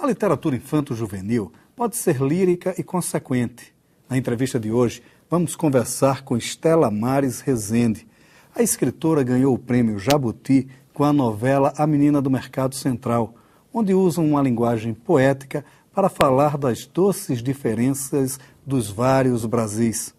A literatura infanto-juvenil pode ser lírica e consequente. Na entrevista de hoje, vamos conversar com Estela Mares Rezende. A escritora ganhou o prêmio Jabuti com a novela A Menina do Mercado Central, onde usa uma linguagem poética para falar das doces diferenças dos vários Brasis.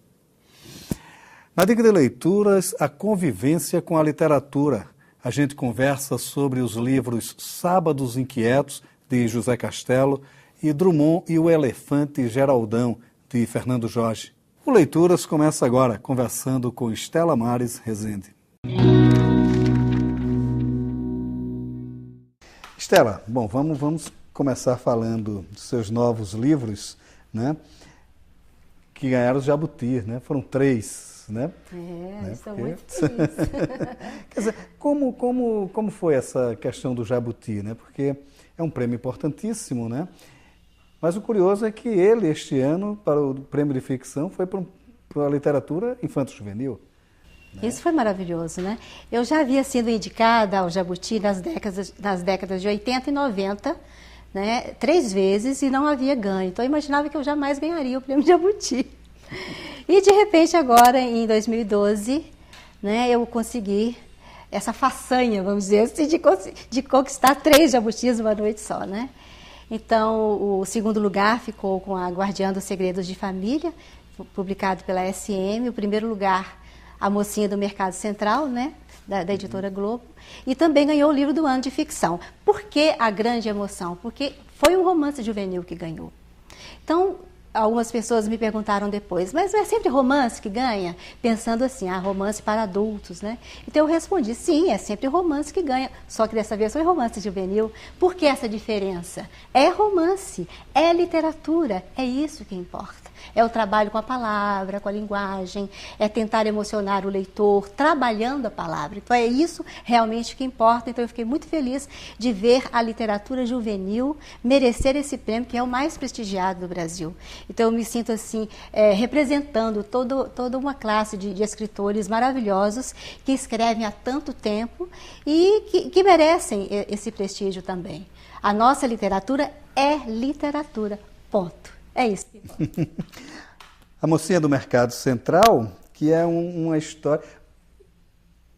Na Dica de Leituras, a convivência com a literatura. A gente conversa sobre os livros Sábados Inquietos, de José Castelo, e Drummond e o Elefante Geraldão, de Fernando Jorge. O Leituras começa agora, conversando com Estela Mares Rezende. Estela, bom, vamos começar falando dos seus novos livros, né, que ganharam os Jabuti, né? Foram 3, né? Estou muito feliz. Quer dizer, como foi essa questão do Jabuti, né? Porque é um prêmio importantíssimo, né? Mas o curioso é que ele, este ano, para o prêmio de ficção, foi para a literatura infanto-juvenil. Né? Isso foi maravilhoso, né? Eu já havia sido indicada ao Jabuti nas décadas de 80 e 90, né? 3 vezes e não havia ganho. Então eu imaginava que eu jamais ganharia o prêmio Jabuti. E de repente agora, em 2012, né, eu consegui essa façanha, vamos dizer assim, de conquistar 3 Jabutis numa noite só, né? Então, o segundo lugar ficou com A Guardiã dos Segredos de Família, publicado pela SM. O primeiro lugar, A Mocinha do Mercado Central, né, da editora Globo. E também ganhou o livro do ano de ficção. Por que a grande emoção? Porque foi um romance juvenil que ganhou. Então, algumas pessoas me perguntaram depois, mas não é sempre romance que ganha? Pensando assim, romance para adultos, né? Então eu respondi, sim, é sempre romance que ganha, só que dessa vez foi romance juvenil. Por que essa diferença? É romance, é literatura, é isso que importa. É o trabalho com a palavra, com a linguagem, é tentar emocionar o leitor, trabalhando a palavra. Então é isso realmente que importa. Então eu fiquei muito feliz de ver a literatura juvenil merecer esse prêmio, que é o mais prestigiado do Brasil. Então eu me sinto assim, representando toda uma classe de escritores maravilhosos que escrevem há tanto tempo e que merecem esse prestígio também. A nossa literatura é literatura, ponto. É isso. A Mocinha do Mercado Central, que é uma história...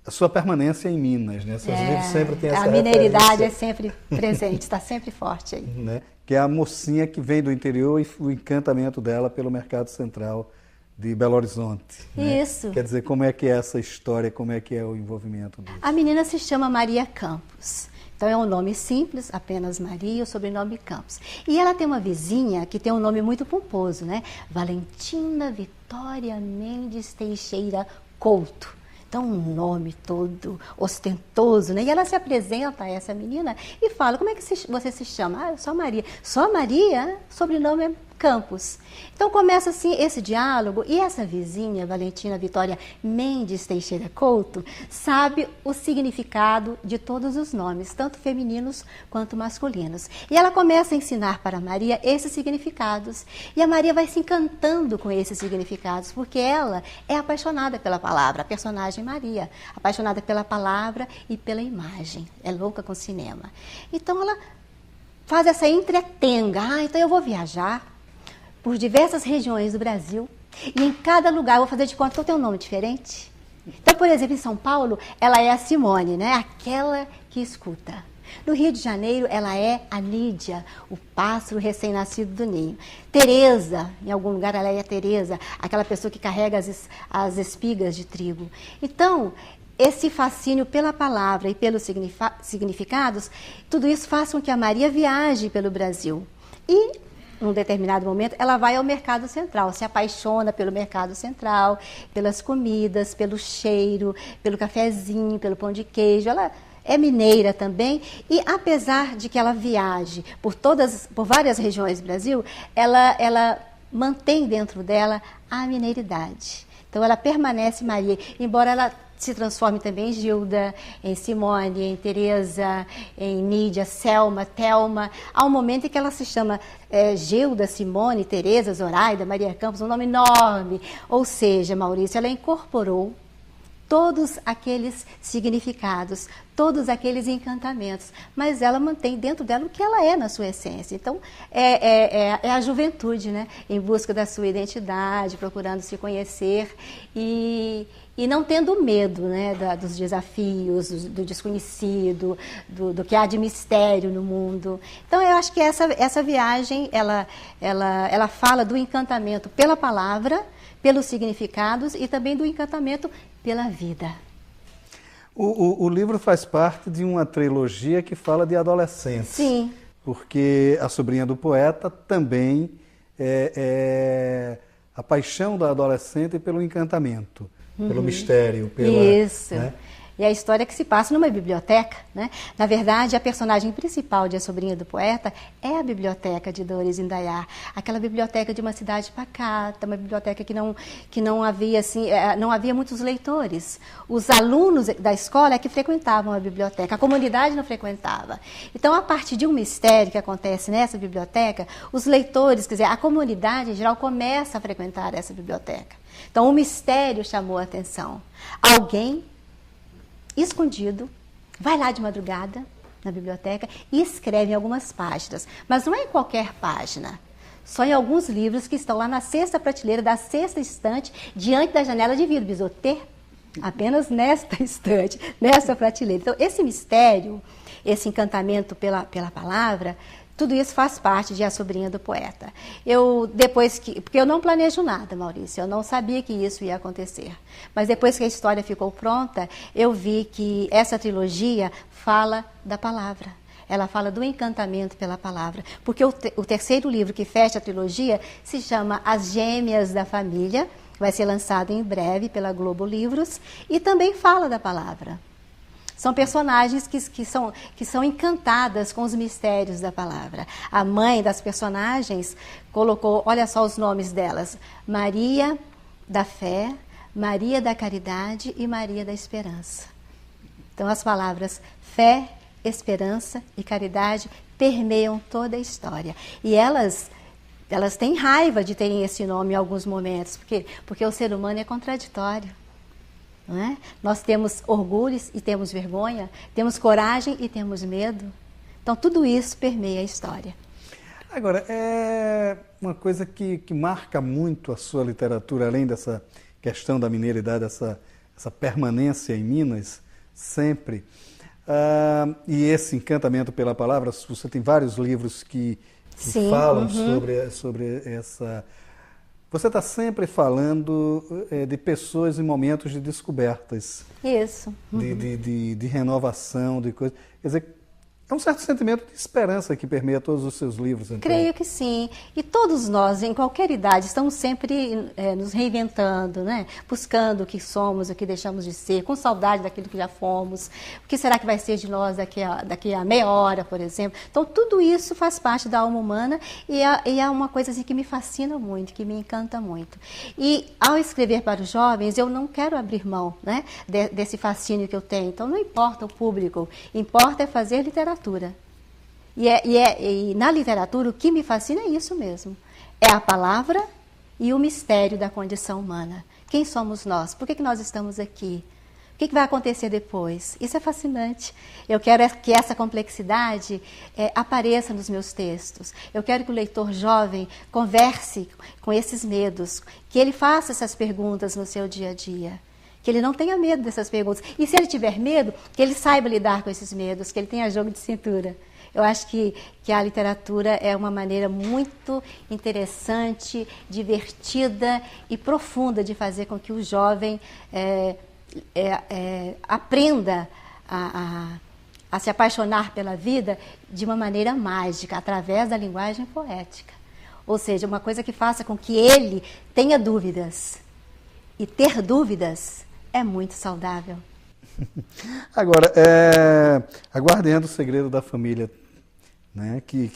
A sua permanência em Minas, né? Seus livros sempre têm essa A mineiridade referência. É sempre presente, está sempre forte aí. Né? Que é a mocinha que vem do interior e o encantamento dela pelo Mercado Central de Belo Horizonte. Né? Isso. Quer dizer, como é que é essa história, como é que é o envolvimento disso? A menina se chama Maria Campos. Então é um nome simples, apenas Maria, o sobrenome Campos. E ela tem uma vizinha que tem um nome muito pomposo, né? Valentina Vitória Mendes Teixeira Couto. Então, um nome todo ostentoso, né? E ela se apresenta a essa menina e fala, como é que você se chama? Eu sou Maria. Só Maria? Sobrenome é Campos. Então, começa assim esse diálogo e essa vizinha, Valentina Vitória Mendes Teixeira Couto, sabe o significado de todos os nomes, tanto femininos quanto masculinos. E ela começa a ensinar para Maria esses significados. E a Maria vai se encantando com esses significados, porque ela é apaixonada pela palavra, a personagem Maria, apaixonada pela palavra e pela imagem, é louca com cinema. Então ela faz essa entretenga, então eu vou viajar por diversas regiões do Brasil e em cada lugar eu vou fazer de conta que eu tenho um nome diferente. Então, por exemplo, em São Paulo, ela é a Simone, né? Aquela que escuta. No Rio de Janeiro, ela é a Lídia, o pássaro recém-nascido do ninho. Tereza, em algum lugar ela é a Tereza, aquela pessoa que carrega as espigas de trigo. Então, esse fascínio pela palavra e pelos significados, tudo isso faz com que a Maria viaje pelo Brasil. E, num determinado momento, ela vai ao Mercado Central, se apaixona pelo Mercado Central, pelas comidas, pelo cheiro, pelo cafezinho, pelo pão de queijo. Ela é mineira também e, apesar de que ela viaje por várias regiões do Brasil, ela mantém dentro dela a mineiridade. Então, ela permanece Maria, embora ela se transforme também em Gilda, em Simone, em Tereza, em Nídia, Selma, Thelma. Há um momento em que ela se chama Gilda, Simone, Tereza, Zoraida, Maria Campos, um nome enorme. Ou seja, Maurício, ela incorporou todos aqueles significados, todos aqueles encantamentos, mas ela mantém dentro dela o que ela é na sua essência. Então, é a juventude, né? Em busca da sua identidade, procurando se conhecer e não tendo medo, né, dos desafios, do desconhecido, do que há de mistério no mundo. Então, eu acho que essa viagem, ela fala do encantamento pela palavra, pelos significados e também do encantamento pela vida. O livro faz parte de uma trilogia que fala de adolescentes. Sim. Porque A Sobrinha do Poeta também é a paixão da adolescente pelo encantamento, pelo mistério. Isso. Né? E a história que se passa numa biblioteca, né? Na verdade, a personagem principal de A Sobrinha do Poeta é a biblioteca de Dores Indaiá, aquela biblioteca de uma cidade pacata, uma biblioteca que não havia assim, não havia muitos leitores. Os alunos da escola é que frequentavam a biblioteca, a comunidade não frequentava. Então, a partir de um mistério que acontece nessa biblioteca, os leitores, quer dizer, a comunidade em geral começa a frequentar essa biblioteca. Então, o mistério chamou a atenção. Alguém escondido, vai lá de madrugada na biblioteca e escreve em algumas páginas. Mas não é em qualquer página, só em alguns livros que estão lá na sexta prateleira da sexta estante, diante da janela de vidro. Bisoter, apenas nesta estante, nessa prateleira. Então, esse mistério, esse encantamento pela palavra, tudo isso faz parte de A Sobrinha do Poeta. Porque eu não planejo nada, Maurício, eu não sabia que isso ia acontecer. Mas depois que a história ficou pronta, eu vi que essa trilogia fala da palavra. Ela fala do encantamento pela palavra. Porque o terceiro livro que fecha a trilogia se chama As Gêmeas da Família, vai ser lançado em breve pela Globo Livros, e também fala da palavra. São personagens que são encantadas com os mistérios da palavra. A mãe das personagens colocou, olha só os nomes delas, Maria da Fé, Maria da Caridade e Maria da Esperança. Então, as palavras fé, esperança e caridade permeiam toda a história. E elas têm raiva de terem esse nome em alguns momentos, porque o ser humano é contraditório. Não é? Nós temos orgulhos e temos vergonha, temos coragem e temos medo. Então, tudo isso permeia a história. Agora, é uma coisa que marca muito a sua literatura, além dessa questão da mineiridade, essa permanência em Minas, sempre. E esse encantamento pela palavra, você tem vários livros que falam sobre essa... Você está sempre falando de pessoas em momentos de descobertas. Isso. De renovação, de coisas. Quer dizer, é um certo sentimento de esperança que permeia todos os seus livros. Então. Creio que sim. E todos nós, em qualquer idade, estamos sempre nos reinventando, né? Buscando o que somos, o que deixamos de ser, com saudade daquilo que já fomos. O que será que vai ser de nós daqui a meia hora, por exemplo? Então, tudo isso faz parte da alma humana e é uma coisa assim, que me fascina muito, que me encanta muito. E, ao escrever para os jovens, eu não quero abrir mão, né, desse fascínio que eu tenho. Então, não importa o público, importa é fazer literatura. E na literatura, o que me fascina é isso mesmo. É a palavra e o mistério da condição humana. Quem somos nós? Por que nós estamos aqui? O que vai acontecer depois? Isso é fascinante. Eu quero que essa complexidade apareça nos meus textos. Eu quero que o leitor jovem converse com esses medos, que ele faça essas perguntas no seu dia a dia. Que ele não tenha medo dessas perguntas. E se ele tiver medo, que ele saiba lidar com esses medos, que ele tenha jogo de cintura. Eu acho que a literatura é uma maneira muito interessante, divertida e profunda de fazer com que o jovem aprenda a se apaixonar pela vida de uma maneira mágica, através da linguagem poética. Ou seja, uma coisa que faça com que ele tenha dúvidas. E ter dúvidas é muito saudável. Agora, Aguardando o Segredo da Família, né, que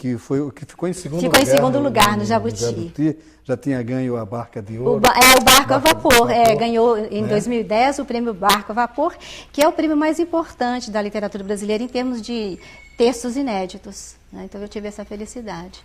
ficou em segundo lugar. Ficou em segundo lugar no Jabuti. Já tinha ganho a Barca de Ouro. O Barco a Vapor. Ganhou em 2010 o prêmio Barco a Vapor, que é o prêmio mais importante da literatura brasileira em termos de textos inéditos. Né? Então eu tive essa felicidade.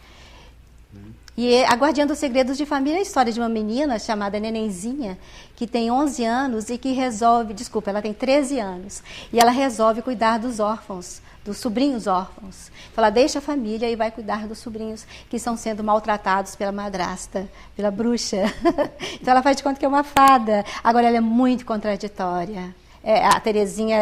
E A Guardiã dos Segredos de Família é a história de uma menina chamada Nenenzinha, que tem 11 anos e que resolve, desculpa, ela tem 13 anos, e ela resolve cuidar dos órfãos, dos sobrinhos órfãos. Então ela deixa a família e vai cuidar dos sobrinhos que estão sendo maltratados pela madrasta, pela bruxa. Então ela faz de conta que é uma fada. Agora ela é muito contraditória. A Terezinha,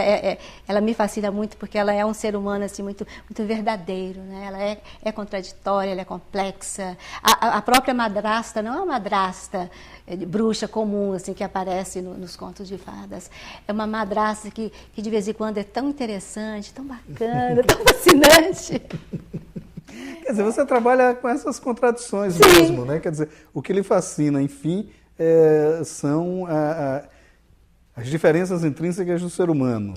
ela me fascina muito porque ela é um ser humano assim, muito, muito verdadeiro, né? Ela é contraditória, ela é complexa. A própria madrasta não é uma madrasta bruxa comum assim, que aparece nos contos de fadas. É uma madrasta que de vez em quando é tão interessante, tão bacana, tão fascinante. Quer dizer, você trabalha com essas contradições Sim. mesmo, né? Quer dizer, o que lhe fascina, enfim, são as diferenças intrínsecas do ser humano.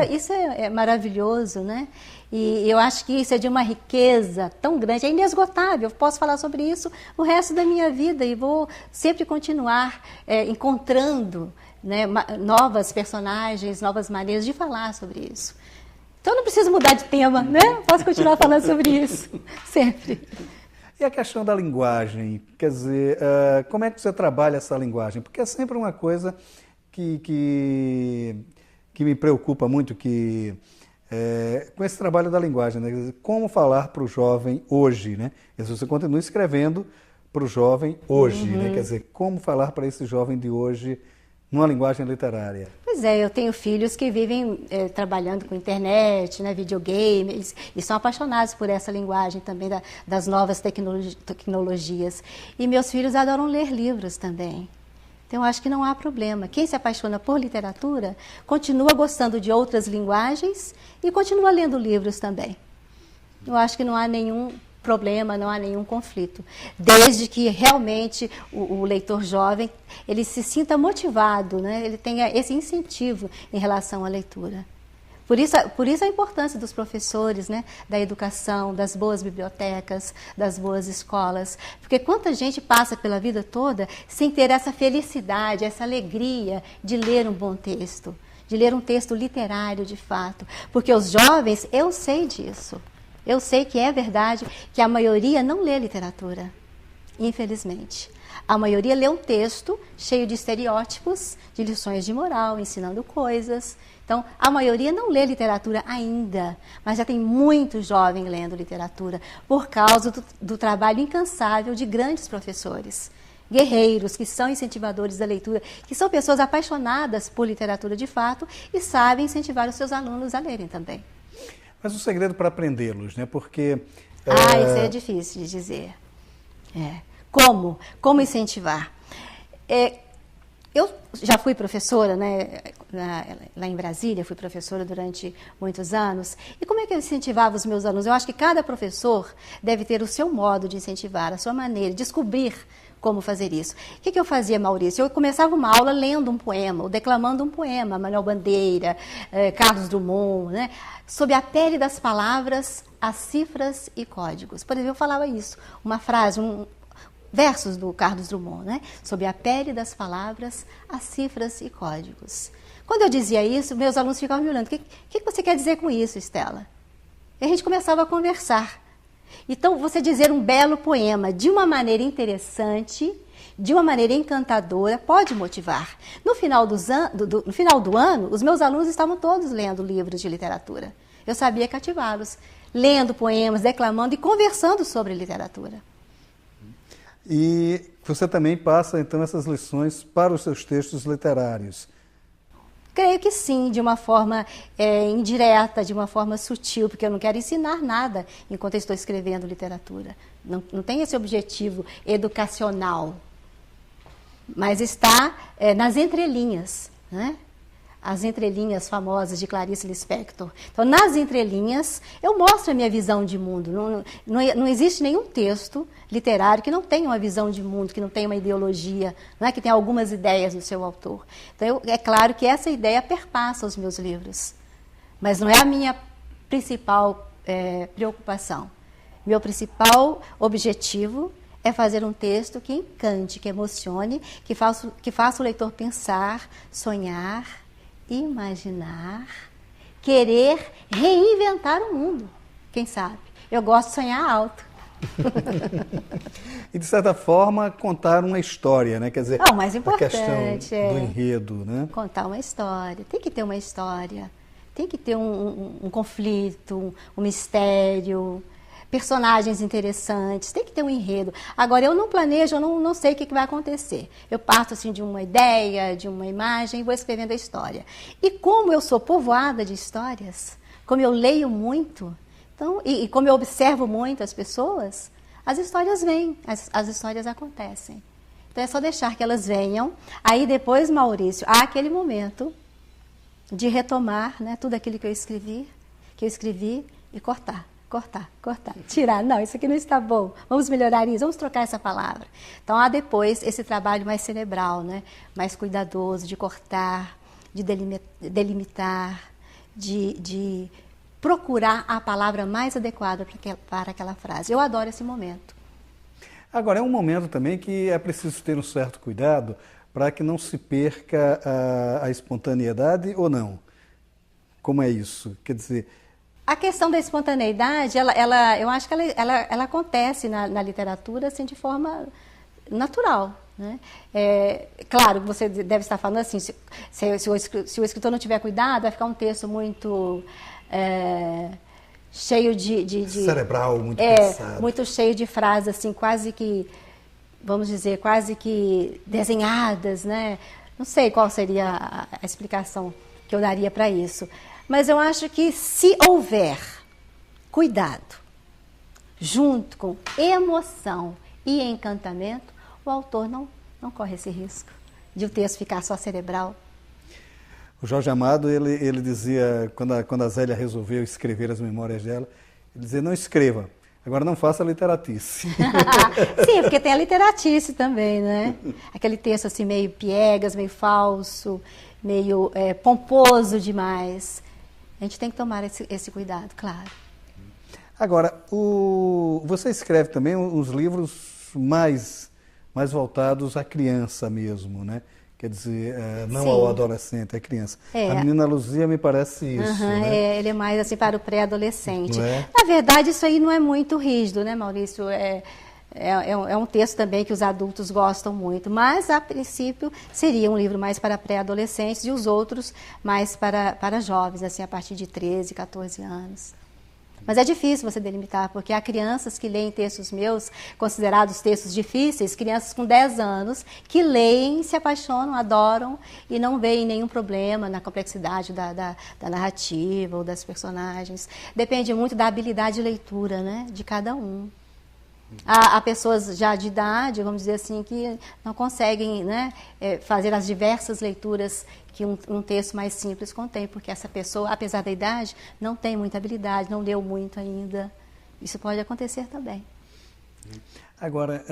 Isso é maravilhoso, né? E eu acho que isso é de uma riqueza tão grande, é inesgotável. Eu posso falar sobre isso o resto da minha vida e vou sempre continuar encontrando, né, novas personagens, novas maneiras de falar sobre isso. Então eu não preciso mudar de tema, né? Posso continuar falando sobre isso, sempre. E a questão da linguagem, quer dizer, como é que você trabalha essa linguagem? Porque é sempre uma coisa que me preocupa muito, com esse trabalho da linguagem, né? Quer dizer, como falar para o jovem hoje, né? E se você continua escrevendo para o jovem hoje, né? Quer dizer, como falar para esse jovem de hoje numa linguagem literária? Pois é, eu tenho filhos que vivem trabalhando com internet, né, videogame, e são apaixonados por essa linguagem também das novas tecnologias. E meus filhos adoram ler livros também. Então, eu acho que não há problema. Quem se apaixona por literatura continua gostando de outras linguagens e continua lendo livros também. Eu acho que não há nenhum problema, não há nenhum conflito, desde que realmente o leitor jovem ele se sinta motivado, né? Ele tenha esse incentivo em relação à leitura. Por isso a importância dos professores, né? Da educação, das boas bibliotecas, das boas escolas, porque quanta gente passa pela vida toda sem ter essa felicidade, essa alegria de ler um bom texto, de ler um texto literário de fato, porque os jovens, eu sei disso. Eu sei que é verdade que a maioria não lê literatura, infelizmente. A maioria lê um texto cheio de estereótipos, de lições de moral, ensinando coisas. Então, a maioria não lê literatura ainda, mas já tem muito jovem lendo literatura, por causa do trabalho incansável de grandes professores, guerreiros, que são incentivadores da leitura, que são pessoas apaixonadas por literatura de fato e sabem incentivar os seus alunos a lerem também. Mas o segredo para aprendê-los, né? Porque... isso é difícil de dizer. Como incentivar? Eu já fui professora, né, lá em Brasília, fui professora durante muitos anos. E como é que eu incentivava os meus alunos? Eu acho que cada professor deve ter o seu modo de incentivar, a sua maneira, descobrir como fazer isso. O que eu fazia, Maurício? Eu começava uma aula lendo um poema, ou declamando um poema, Manuel Bandeira, Carlos Drummond, né? Sob a pele das palavras, as cifras e códigos. Por exemplo, eu falava isso, uma frase, versos do Carlos Drummond, né? Sob a pele das palavras, as cifras e códigos. Quando eu dizia isso, meus alunos ficavam me olhando. O que você quer dizer com isso, Estela? E a gente começava a conversar. Então, você dizer um belo poema de uma maneira interessante, de uma maneira encantadora, pode motivar. No final do ano, os meus alunos estavam todos lendo livros de literatura. Eu sabia cativá-los, lendo poemas, declamando e conversando sobre literatura. E você também passa, então, essas lições para os seus textos literários? Creio que sim, de uma forma indireta, de uma forma sutil, porque eu não quero ensinar nada enquanto eu estou escrevendo literatura. Não tem esse objetivo educacional, mas está nas entrelinhas, né? As entrelinhas famosas de Clarice Lispector. Então, nas entrelinhas, eu mostro a minha visão de mundo. Não existe nenhum texto literário que não tenha uma visão de mundo, que não tenha uma ideologia, não é? Que tenha algumas ideias no seu autor. Então, é claro que essa ideia perpassa os meus livros, mas não é a minha principal preocupação. Meu principal objetivo é fazer um texto que encante, que emocione, que faça o leitor pensar, sonhar, imaginar, querer reinventar o mundo, quem sabe? Eu gosto de sonhar alto. E, de certa forma, contar uma história, né? Quer dizer, o mais importante a questão do enredo, né? Contar uma história. Tem que ter uma história. Tem que ter um conflito, um mistério, personagens interessantes. Tem que ter um enredo. Agora, eu não planejo, eu não sei o que vai acontecer. Eu parto assim, de uma ideia, de uma imagem e vou escrevendo a história. E como eu sou povoada de histórias, como eu leio muito, então, e como eu observo muito as pessoas, as histórias vêm, as histórias acontecem. Então é só deixar que elas venham. Aí depois, Maurício, há aquele momento de retomar, né, tudo aquilo que eu escrevi e cortar. Tirar. Não, isso aqui não está bom. Vamos melhorar isso, vamos trocar essa palavra. Então há depois esse trabalho mais cerebral, né, mais cuidadoso, de cortar, de delimitar, de procurar a palavra mais adequada para aquela frase. Eu adoro esse momento. Agora, é um momento também que é preciso ter um certo cuidado para que não se perca a espontaneidade ou não. Como é isso? Quer dizer... A questão da espontaneidade, eu acho que ela acontece na literatura assim, de forma natural. Né? Claro, você deve estar falando assim, se o escritor não tiver cuidado, vai ficar um texto muito... cheio de cerebral, muito pensado. Muito cheio de frases assim, quase que, vamos dizer, quase que desenhadas, né? Não sei qual seria a explicação que eu daria para isso. Mas eu acho que se houver cuidado, junto com emoção e encantamento, o autor não corre esse risco de o texto ficar só cerebral. O Jorge Amado, ele dizia, quando a Zélia resolveu escrever as memórias dela, ele dizia, não escreva, agora não faça literatice. Sim, porque tem a literatice também, né? Aquele texto assim meio piegas, meio falso, meio pomposo demais. A gente tem que tomar esse cuidado, claro. Agora, você escreve também os livros mais voltados à criança mesmo, né? Quer dizer, não Sim. ao adolescente, à criança. A Menina Luzia me parece isso, né? Ele é mais assim para o pré-adolescente. É? Na verdade, isso aí não é muito rígido, né, Maurício? É um texto também que os adultos gostam muito, mas, a princípio, seria um livro mais para pré-adolescentes e os outros mais para jovens, assim, a partir de 13, 14 anos. Mas é difícil você delimitar, porque há crianças que leem textos meus, considerados textos difíceis, crianças com 10 anos, que leem, se apaixonam, adoram e não veem nenhum problema na complexidade da narrativa ou das personagens. Depende muito da habilidade de leitura, né, de cada um. Há pessoas já de idade, vamos dizer assim, que não conseguem, né, fazer as diversas leituras que um texto mais simples contém, porque essa pessoa, apesar da idade, não tem muita habilidade, não leu muito ainda. Isso pode acontecer também. Agora,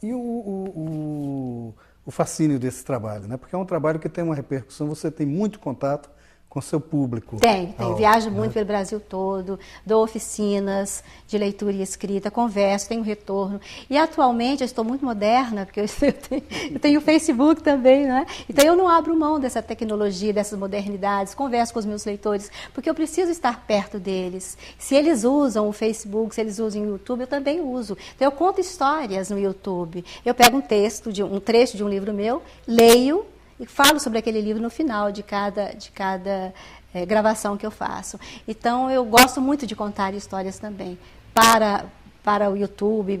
e o fascínio desse trabalho, né? Porque é um trabalho que tem uma repercussão, você tem muito contato com seu público. Tem. Viajo muito pelo Brasil todo, dou oficinas de leitura e escrita, converso, tenho retorno. E atualmente eu estou muito moderna, porque eu tenho o Facebook também, né? Então eu não abro mão dessa tecnologia, dessas modernidades, converso com os meus leitores, porque eu preciso estar perto deles. Se eles usam o Facebook, se eles usam o YouTube, eu também uso. Então eu conto histórias no YouTube. Eu pego um trecho de um livro meu, leio, e falo sobre aquele livro no final de cada gravação que eu faço. Então, eu gosto muito de contar histórias também para o YouTube,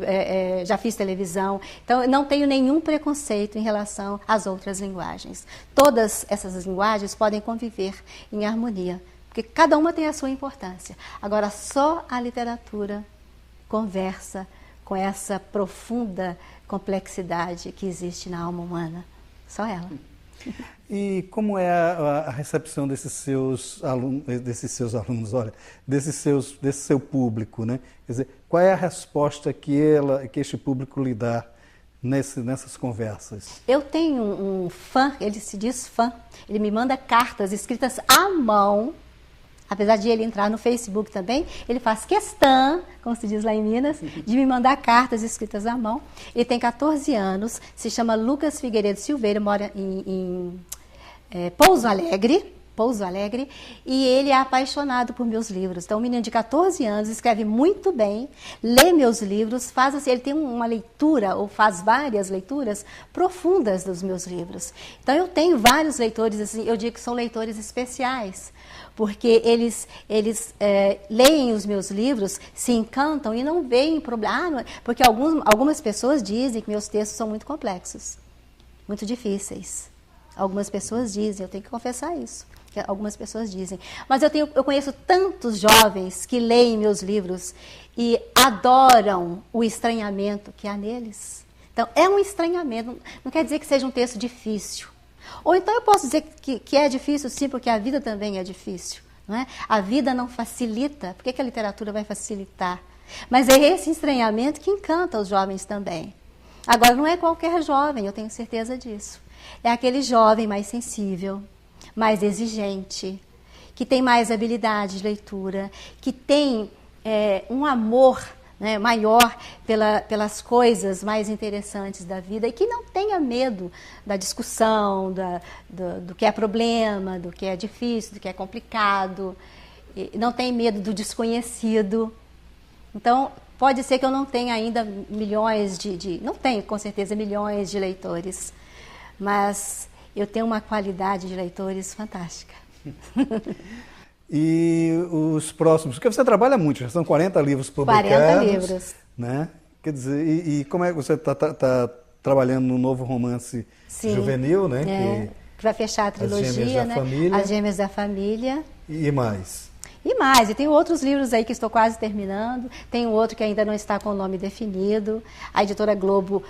já fiz televisão. Então, eu não tenho nenhum preconceito em relação às outras linguagens. Todas essas linguagens podem conviver em harmonia, porque cada uma tem a sua importância. Agora, só a literatura conversa com essa profunda complexidade que existe na alma humana. Só ela. E como é a recepção desses seus alunos, olha, desse seu público, né? Quer dizer, qual é a resposta que este público lhe dá nessas conversas? Eu tenho um fã, ele se diz fã, ele me manda cartas escritas à mão, apesar de ele entrar no Facebook também, ele faz questão, como se diz lá em Minas, de me mandar cartas escritas à mão. Ele tem 14 anos, se chama Lucas Figueiredo Silveira, mora em Pouso Alegre, Pouso Alegre, e ele é apaixonado por meus livros. Então, um menino de 14 anos, escreve muito bem, lê meus livros, faz assim, ele tem uma leitura, ou faz várias leituras profundas dos meus livros. Então, eu tenho vários leitores, assim, eu digo que são leitores especiais, porque eles leem os meus livros, se encantam e não veem problema. Porque algumas pessoas dizem que meus textos são muito complexos, muito difíceis. Algumas pessoas dizem, eu tenho que confessar isso, que algumas pessoas dizem. Mas eu conheço tantos jovens que leem meus livros e adoram o estranhamento que há neles. Então, é um estranhamento, não quer dizer que seja um texto difícil. Ou então eu posso dizer que é difícil, sim, porque a vida também é difícil. Não é? A vida não facilita, por que a literatura vai facilitar? Mas é esse estranhamento que encanta os jovens também. Agora, não é qualquer jovem, eu tenho certeza disso. É aquele jovem mais sensível, mais exigente, que tem mais habilidade de leitura, que tem um amor, né, maior pelas coisas mais interessantes da vida e que não tenha medo da discussão, do que é problema, do que é difícil, do que é complicado, não tem medo do desconhecido. Então, pode ser que eu não tenha ainda milhões não tenho com certeza milhões de leitores, mas eu tenho uma qualidade de leitores fantástica. E os próximos, porque você trabalha muito, já são 40 livros publicados. 40 livros. Né? Quer dizer, e como é que você está trabalhando no novo romance juvenil, né? Que vai fechar a trilogia, né? As Gêmeas da Família. E mais? E mais, e tem outros livros aí que estou quase terminando, tem outro que ainda não está com o nome definido, a editora Globo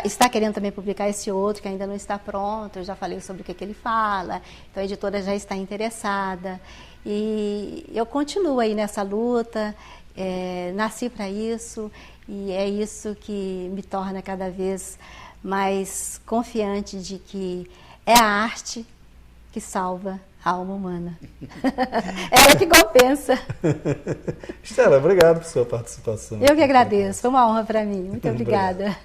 está querendo também publicar esse outro que ainda não está pronto, eu já falei sobre o que ele fala, então a editora já está interessada, e eu continuo aí nessa luta, nasci para isso, e é isso que me torna cada vez mais confiante de que é a arte que salva a alma humana. Ela que compensa. Estela, obrigado por sua participação. Eu que agradeço, foi uma honra para mim. Muito obrigada.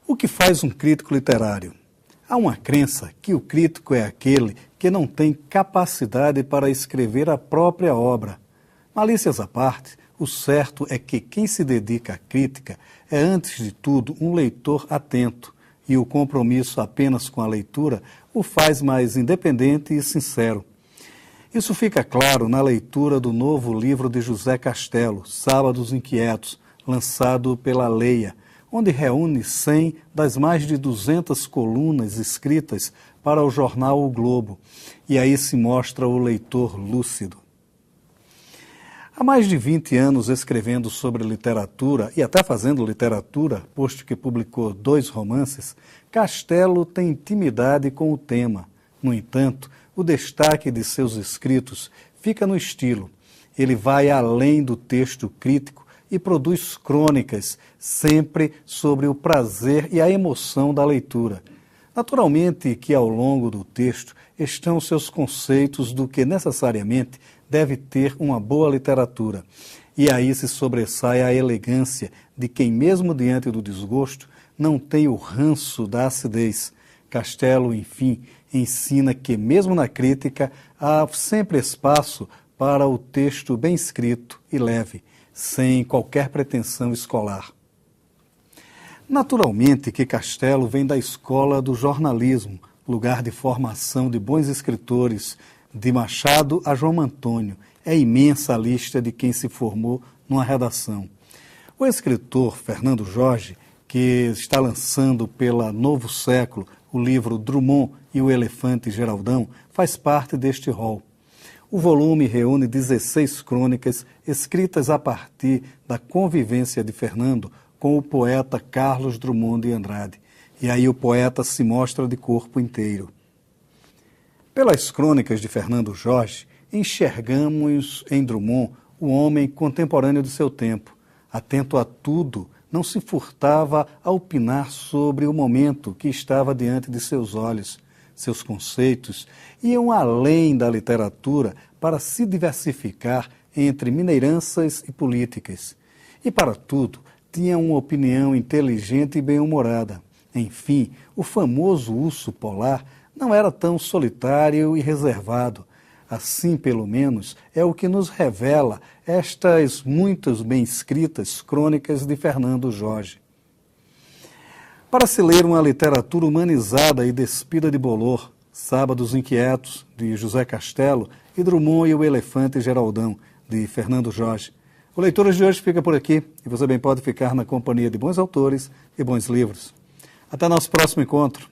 O que faz um crítico literário? Há uma crença que o crítico é aquele que não tem capacidade para escrever a própria obra. Malícias à parte, o certo é que quem se dedica à crítica é, antes de tudo, um leitor atento, e o compromisso apenas com a leitura o faz mais independente e sincero. Isso fica claro na leitura do novo livro de José Castelo, Sábados Inquietos, lançado pela Leia, onde reúne 100 das mais de 200 colunas escritas para o jornal O Globo, e aí se mostra o leitor lúcido. Há mais de 20 anos escrevendo sobre literatura e até fazendo literatura, posto que publicou 2 romances, Castelo tem intimidade com o tema. No entanto, o destaque de seus escritos fica no estilo. Ele vai além do texto crítico e produz crônicas, sempre sobre o prazer e a emoção da leitura. Naturalmente que ao longo do texto estão seus conceitos do que necessariamente deve ter uma boa literatura. E aí se sobressai a elegância de quem, mesmo diante do desgosto, não tem o ranço da acidez. Castelo, enfim, ensina que, mesmo na crítica, há sempre espaço para o texto bem escrito e leve, sem qualquer pretensão escolar. Naturalmente que Castelo vem da escola do jornalismo, lugar de formação de bons escritores, de Machado a João Antônio. É imensa a lista de quem se formou numa redação. O escritor Fernando Jorge, que está lançando pela Novo Século o livro Drummond e o Elefante Geraldão, faz parte deste rol. O volume reúne 16 crônicas escritas a partir da convivência de Fernando com o poeta Carlos Drummond de Andrade. E aí o poeta se mostra de corpo inteiro. Pelas crônicas de Fernando Jorge, enxergamos em Drummond o homem contemporâneo de seu tempo. Atento a tudo, não se furtava a opinar sobre o momento que estava diante de seus olhos. Seus conceitos iam além da literatura para se diversificar entre mineiranças e políticas. E para tudo, tinha uma opinião inteligente e bem-humorada. Enfim, o famoso urso polar não era tão solitário e reservado. Assim, pelo menos, é o que nos revela estas muitas bem escritas crônicas de Fernando Jorge. Para se ler uma literatura humanizada e despida de bolor, Sábados Inquietos, de José Castelo, e Drummond e o Elefante Geraldão, de Fernando Jorge. O Leituras de hoje fica por aqui e você bem pode ficar na companhia de bons autores e bons livros. Até nosso próximo encontro.